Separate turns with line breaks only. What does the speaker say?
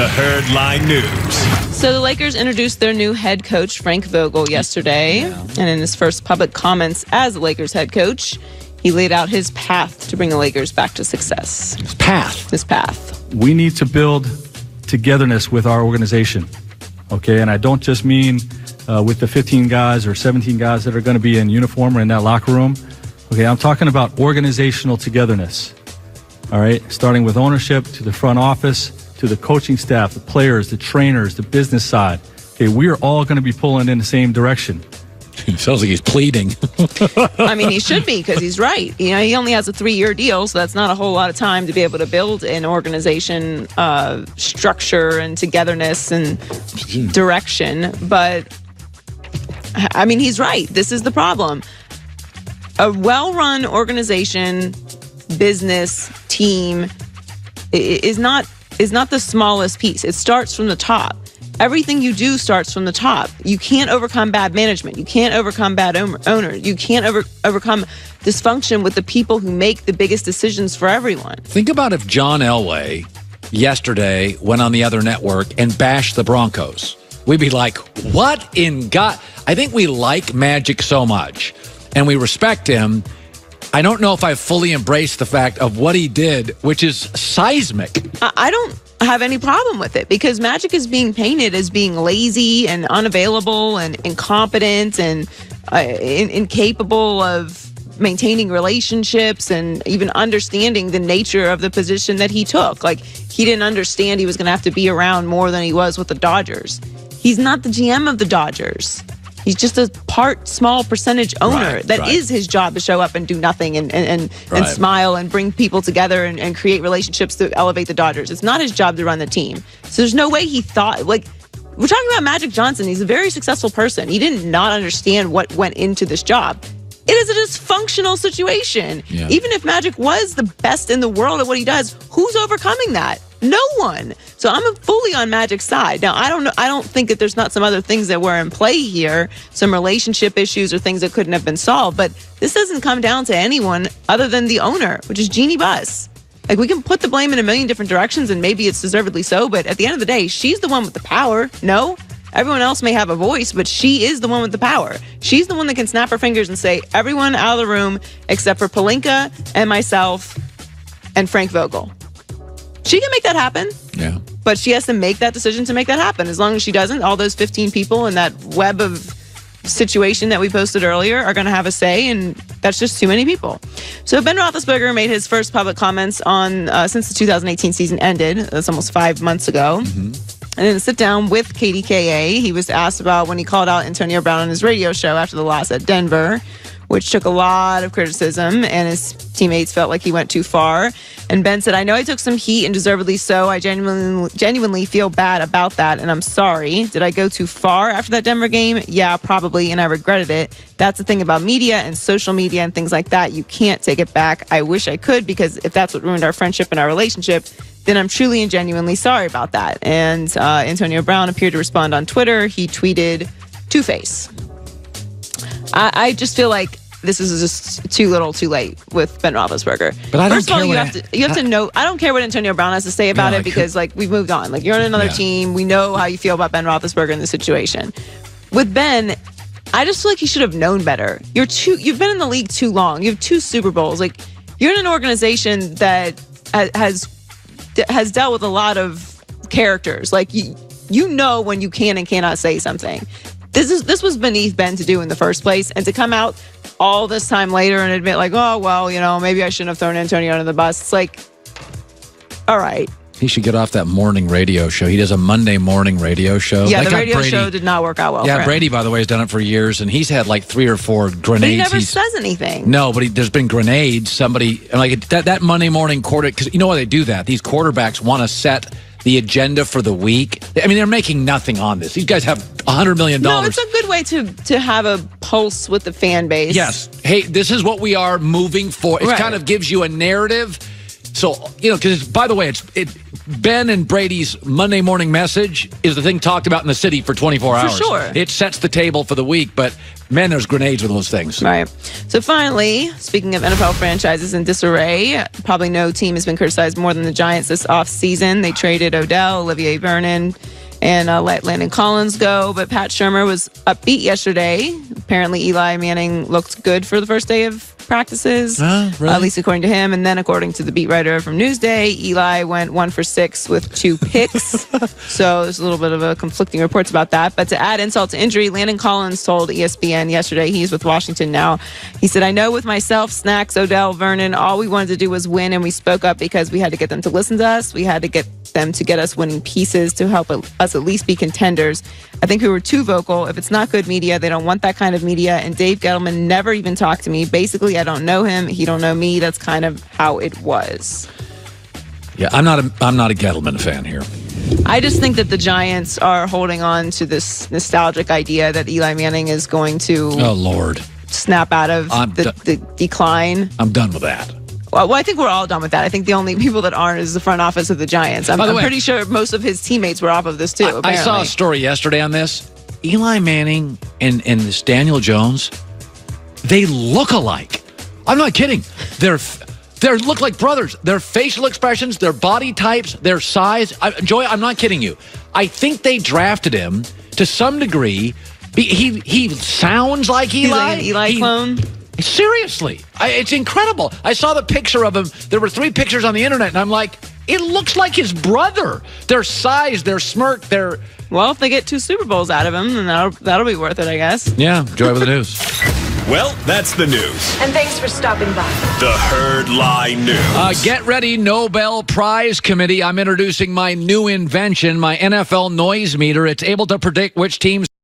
the Herdline News.
So the Lakers introduced their new head coach, Frank Vogel, yesterday. And in his first public comments as the Lakers head coach, he laid out his path to bring the Lakers back to success.
His path.
We need to build togetherness with our organization, okay? And I don't just mean with the 15 guys or 17 guys that are going to be in uniform or in that locker room. Okay, I'm talking about organizational togetherness, all right? Starting with ownership to the front office, to the coaching staff, the players, the trainers, the business side. Okay, we are all going to be pulling in the same direction.
It sounds like he's pleading.
I mean, he should be, because he's right. You know, he only has a 3-year deal, so that's not a whole lot of time to be able to build an organization structure and togetherness and direction. But, I mean, he's right. This is the problem. A well-run organization, business, team is not the smallest piece. It starts from the top. Everything you do starts from the top. You can't overcome bad management. You can't overcome bad owners. You can't overcome dysfunction with the people who make the biggest decisions for everyone.
Think about if John Elway yesterday went on the other network and bashed the Broncos. We'd be like, what in God? I think we like Magic so much and we respect him. I don't know if I fully embraced the fact of what he did, which is seismic.
I don't have any problem with it, because Magic is being painted as being lazy and unavailable and incompetent and incapable of maintaining relationships and even understanding the nature of the position that he took. Like, he didn't understand he was going to have to be around more than he was with the Dodgers. He's not the GM of the Dodgers. He's just a small percentage owner. That is his job, to show up and do nothing and smile and bring people together and create relationships to elevate the Dodgers. It's not his job to run the team. So there's no way he thought, like, we're talking about Magic Johnson. He's a very successful person. He did not understand what went into this job. It is a dysfunctional situation. Yeah. Even if Magic was the best in the world at what he does, who's overcoming that? No one. So I'm fully on Magic's side. Now, I don't think that there's not some other things that were in play here, some relationship issues or things that couldn't have been solved. But this doesn't come down to anyone other than the owner, which is Jeannie Buss. Like, we can put the blame in a million different directions, and maybe it's deservedly so. But at the end of the day, she's the one with the power. No, everyone else may have a voice, but she is the one with the power. She's the one that can snap her fingers and say, everyone out of the room except for Pelinka and myself and Frank Vogel. She can make that happen. Yeah. But she has to make that decision to make that happen. As long as she doesn't, all those 15 people in that web of situation that we posted earlier are going to have a say, and that's just too many people. So Ben Roethlisberger made his first public comments on since the 2018 season ended. That's almost 5 months ago. Mm-hmm. And in a sit-down with KDKA, he was asked about when he called out Antonio Brown on his radio show after the loss at Denver, which took a lot of criticism, and his teammates felt like he went too far. And Ben said, I know I took some heat, and deservedly so. I genuinely feel bad about that, and I'm sorry. Did I go too far after that Denver game? Yeah, probably, and I regretted it. That's the thing about media and social media and things like that. You can't take it back. I wish I could, because if that's what ruined our friendship and our relationship, then I'm truly and genuinely sorry about that. And Antonio Brown appeared to respond on Twitter. He tweeted, Two-Face. I just feel like this is just too little, too late with Ben Roethlisberger.
But I don't
First of all, you have to know. I don't care what Antonio Brown has to say about it, because like, we've moved on. Like, you're on another team. We know how you feel about Ben Roethlisberger in this situation. With Ben, I just feel like he should have known better. You've been in the league too long. You have 2 Super Bowls. Like, you're in an organization that has dealt with a lot of characters. Like, you know when you can and cannot say something. This was beneath Ben to do in the first place, and to come out all this time later and admit, like, oh, well, you know, maybe I shouldn't have thrown Antonio under the bus. It's like, all right.
He should get off that morning radio show. He does a Monday morning radio show.
Yeah, the radio show did not work out well.
Yeah, Brady, by the way, has done it for years, and he's had like 3 or 4 grenades. But
he never says anything.
No, but there's been grenades. Somebody, like that Monday morning quarter, because you know why they do that? These quarterbacks want to set the agenda for the week. I mean, they're making nothing on this. These guys have $100 million.
No, it's a good way to have a pulse with the fan base.
Yes. Hey, this is what we are moving for. It kind of gives you a narrative. So, because, by the way, Ben and Brady's Monday morning message is the thing talked about in the city for 24 hours.
For sure.
It sets the table for the week, but, man, there's grenades with those things.
Right. So finally, speaking of NFL franchises in disarray, probably no team has been criticized more than the Giants this offseason. They traded Odell, Olivier Vernon, and let Landon Collins go. But Pat Shurmur was upbeat yesterday. Apparently, Eli Manning looked good for the first day of practices,
really?
At least according to him. And then according to the beat writer from Newsday, Eli went 1 for 6 with 2 picks. So there's a little bit of a conflicting reports about that. But to add insult to injury, Landon Collins told ESPN yesterday, he's with Washington now. He said, "I know with myself, Snacks, Odell, Vernon, all we wanted to do was win, and we spoke up because we had to get them to listen to us. We had to get them to get us winning pieces to help us at least be contenders. I think we were too vocal. If it's not good media, they don't want that kind of media. And Dave Gettleman never even talked to me. Basically, I don't know him. He don't know me. That's kind of how it was."
Yeah, I'm not a Gettleman fan here.
I just think that the Giants are holding on to this nostalgic idea that Eli Manning is going to
Oh, Lord.
snap out of the decline.
I'm done with that.
Well, I think we're all done with that. I think the only people that aren't is the front office of the Giants. I'm pretty sure most of his teammates were off of this too.
I saw a story yesterday on this. Eli Manning and this Daniel Jones, they look alike. I'm not kidding. They look like brothers. Their facial expressions, their body types, their size. Joy, I'm not kidding you. I think they drafted him to some degree. He sounds like Eli.
He's like an Eli clone.
Seriously, it's incredible. I saw the picture of him. There were 3 pictures on the internet, and I'm like, it looks like his brother. Their size, their smirk, their...
Well, if they get 2 Super Bowls out of him, then that'll be worth it, I guess.
Yeah, Joy with the news.
Well, that's the news.
And thanks for stopping by.
The Herd Lie News.
Get ready, Nobel Prize Committee. I'm introducing my new invention, my NFL noise meter. It's able to predict which teams